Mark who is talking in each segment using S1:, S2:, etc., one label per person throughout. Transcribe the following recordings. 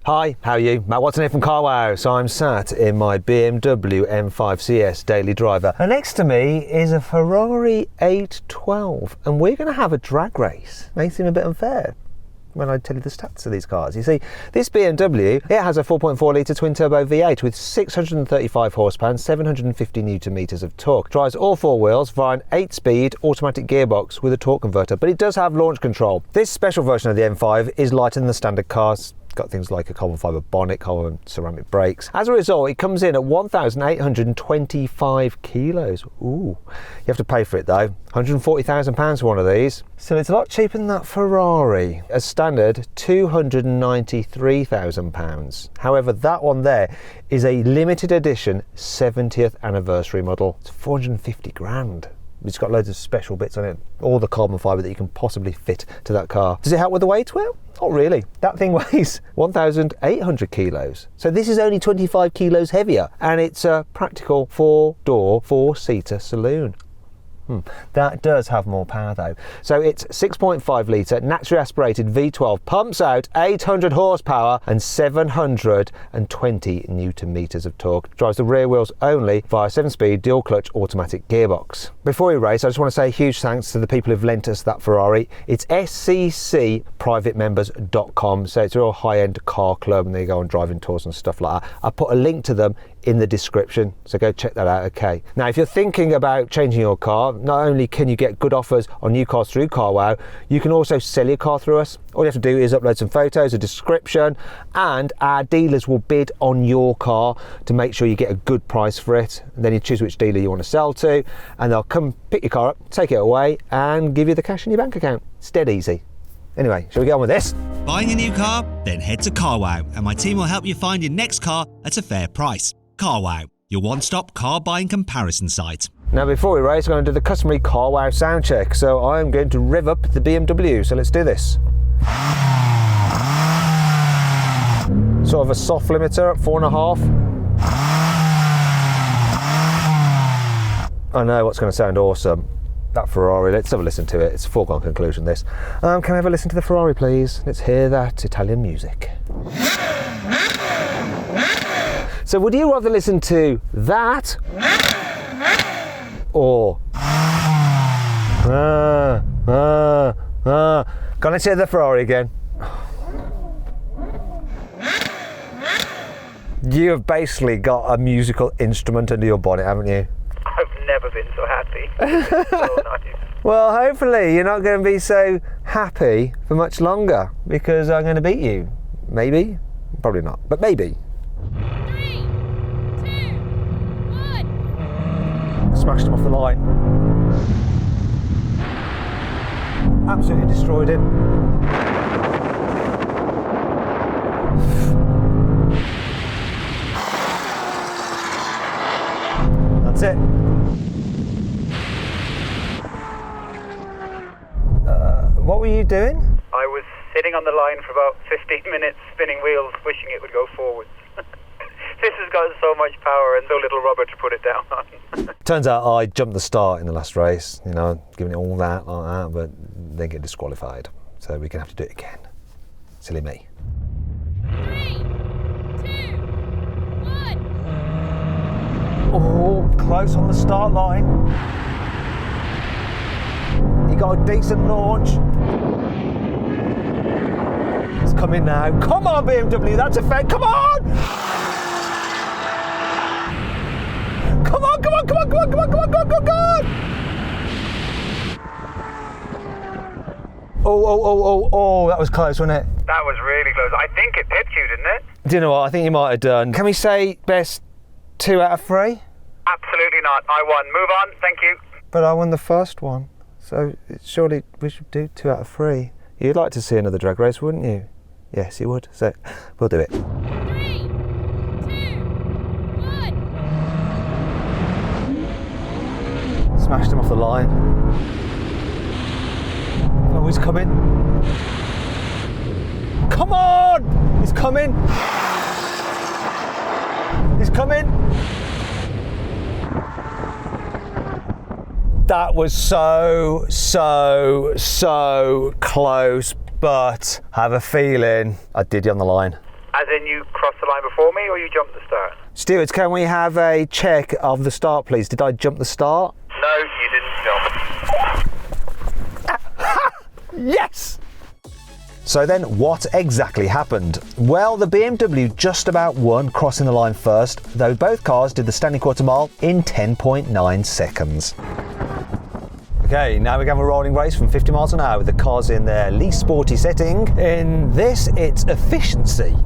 S1: Hi, how are you? Matt Watson here from Carwow. So I'm sat in my BMW M5 CS daily driver, and next to me is a Ferrari 812, and we're going to have a drag race. May seem a bit unfair when I tell you the stats of these cars. You see, this BMW, it has a 4.4 litre twin-turbo V8 with 635 horsepower and 750 newton meters of torque. Drives all four wheels via an 8-speed automatic gearbox with a torque converter, but it does have launch control. This special version of the M5 is lighter than the standard cars. Got things like a carbon fibre bonnet, carbon ceramic brakes. As a result, it comes in at 1,825 kilos. Ooh, you have to pay for it though. £140,000 for one of these. So it's a lot cheaper than that Ferrari. As standard, £293,000. However, that one there is a limited edition 70th anniversary model. It's 450 grand. It's got loads of special bits on it, all the carbon fibre that you can possibly fit to that car. Does it help with the weight? Well, not really. That thing weighs 1,800 kilos. So this is only 25 kilos heavier, and it's a practical 4-door, 4-seater saloon. That does have more power though. So it's 6.5 litre naturally aspirated V12, pumps out 800 horsepower and 720 newton meters of torque. Drives the rear wheels only via 7-speed dual clutch automatic gearbox. Before we race, I just want to say a huge thanks to the people who've lent us that Ferrari. It's sccprivatemembers.com, so it's a real high-end car club, and they go on driving tours and stuff like that. I put a link to them in the description, so go check that out. Okay, now if you're thinking about changing your car, not only can you get good offers on new cars through Carwow, you can also sell your car through us. All you have to do is upload some photos, a description, and our dealers will bid on your car to make sure you get a good price for it. And then you choose which dealer you want to sell to, and they'll come pick your car up, take it away, and give you the cash in your bank account. It's dead easy. Anyway, shall we get on with this?
S2: Buying a new car? Then head to Carwow, and my team will help you find your next car at a fair price. Carwow, your one-stop car buying comparison site.
S1: Now before we race, we're going to do the customary Carwow sound check. So I'm going to rev up the BMW, so let's do this. Sort of a soft limiter at 4.5. I know what's going to sound awesome. That Ferrari, let's have a listen to it. It's a foregone conclusion, this. Can we have a listen to the Ferrari, please? Let's hear that Italian music. So would you rather listen to that or Can I say the Ferrari again? You have basically got a musical instrument under your bonnet, haven't you?
S3: I've never been so happy. So nice.
S1: Well, hopefully you're not going to be so happy for much longer, because I'm going to beat you. Maybe, probably not, but maybe.
S4: 3, 2, 1.
S1: Smashed him off the line. Absolutely destroyed him. That's it. What were you doing?
S3: I was sitting on the line for about 15 minutes, spinning wheels, wishing it would go forwards. This has got so much power and so little rubber to put it down on.
S1: Turns out I jumped the start in the last race, you know, giving it all that like that, but then get disqualified. So we're going to have to do it again. Silly me.
S4: 3, 2, 1.
S1: Oh, close on the start line. He got a decent launch. It's coming now. Come on, BMW, that's a fair. Come on! Come on, come on, come on, come on, come on, come on, come on, come on! Oh, that was close, wasn't it?
S3: That was really close. I think it pipped you, didn't it?
S1: Do you know what? I think you might have done. Can we say best 2 out of 3?
S3: Absolutely not. I won. Move on. Thank you.
S1: But I won the first one, so surely we should do 2 out of 3. You'd like to see another drag race, wouldn't you? Yes, you would. So we'll do it.
S4: 3, 2, 1.
S1: Smashed him off the line. Oh, he's coming. Come on! He's coming. He's coming. That was so close, but I have a feeling I did you on the line.
S3: As As in you crossed the line before me or you jumped the start?
S1: Stewards, can we have a check of the start, please? Did I jump the start?
S3: No, you didn't jump.
S1: Yes! So then, what exactly happened? Well, the BMW just about won, crossing the line first, though both cars did the standing quarter mile in 10.9 seconds. Okay, now we're going to have a rolling race from 50 miles an hour with the cars in their least sporty setting. In this, it's efficiency.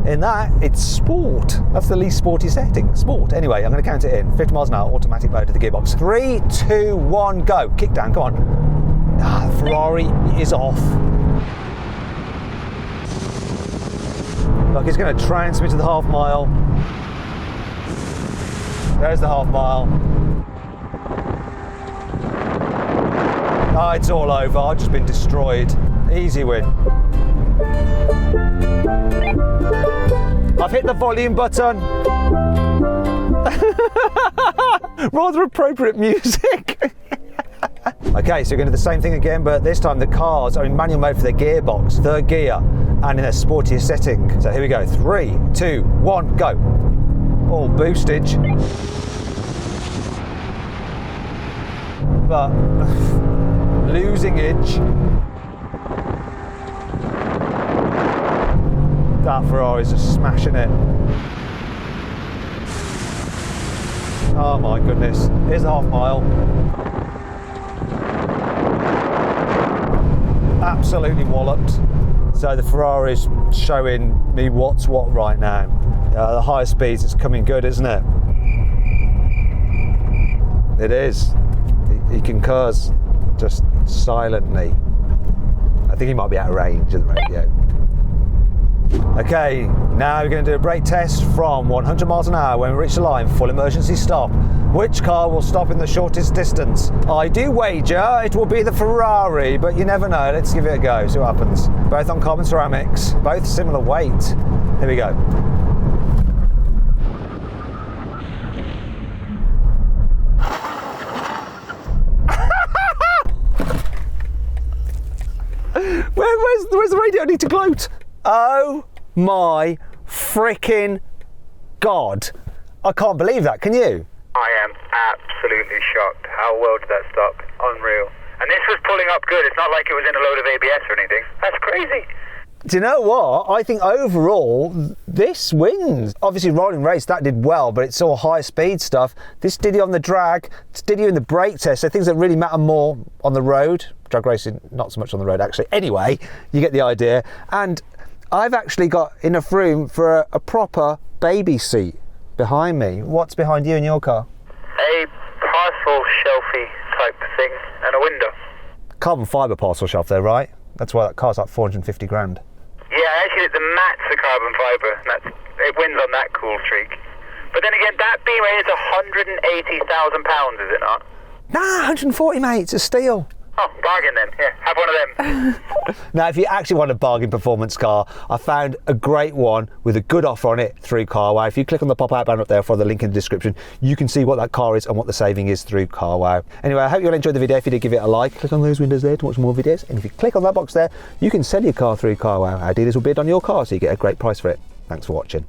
S1: In that, it's sport. That's the least sporty setting, sport. Anyway, I'm going to count it in. 50 miles an hour, automatic mode of the gearbox. 3, 2, 1, go. Kick down, come on. Ferrari is off. Look, it's going to transmit to the half mile. There's the half mile. Oh, it's all over. I've just been destroyed. Easy win. I've hit the volume button. Rather appropriate music. Okay, so we're going to do the same thing again, but this time the cars are in manual mode for their gearbox, third gear, and in a sportier setting. So here we go. 3, 2, 1, go. All boostage. But losing edge. That Ferrari's just smashing it. Oh my goodness. Here's the half mile. Absolutely walloped. So the Ferrari's showing me what's what right now. The higher speeds, it's coming good, isn't it? It is. He concurs just silently. I think he might be out of range of the radio. Okay, now we're going to do a brake test from 100 miles an hour when we reach the line, full emergency stop. Which car will stop in the shortest distance? I do wager it will be the Ferrari, but you never know. Let's give it a go, see what happens. Both on carbon ceramics, both similar weight. Here we go. Where's the radio? I need to gloat. Oh my freaking God. I can't believe that, can you?
S3: I am absolutely shocked. How well did that stop? Unreal. And this was pulling up good. It's not like it was in a load of ABS or anything. That's crazy.
S1: Do you know what? I think overall, this wins. Obviously, rolling race, that did well, but it's all high speed stuff. This did you on the drag, this did you in the brake test, so things that really matter more on the road. Drag racing, not so much on the road, actually. Anyway, you get the idea. And I've actually got enough room for a proper baby seat behind me. What's behind you in your car?
S3: A parcel shelfie type thing and a window.
S1: Carbon fibre parcel shelf there, right? That's why that car's like 450 grand.
S3: Yeah, actually the mat's the carbon fibre. It wins on that cool streak. But then again, that beam is £180,000, is it not?
S1: Nah, 140, mate. It's a steal.
S3: Oh, bargain then. Yeah, have one of them.
S1: Now, if you actually want a bargain performance car, I found a great one with a good offer on it through Carwow. If you click on the pop-out banner up there for the link in the description, you can see what that car is and what the saving is through Carwow. Anyway, I hope you all enjoyed the video. If you did, give it a like. Click on those windows there to watch more videos. And if you click on that box there, you can sell your car through Carwow. Our dealers will bid on your car so you get a great price for it. Thanks for watching.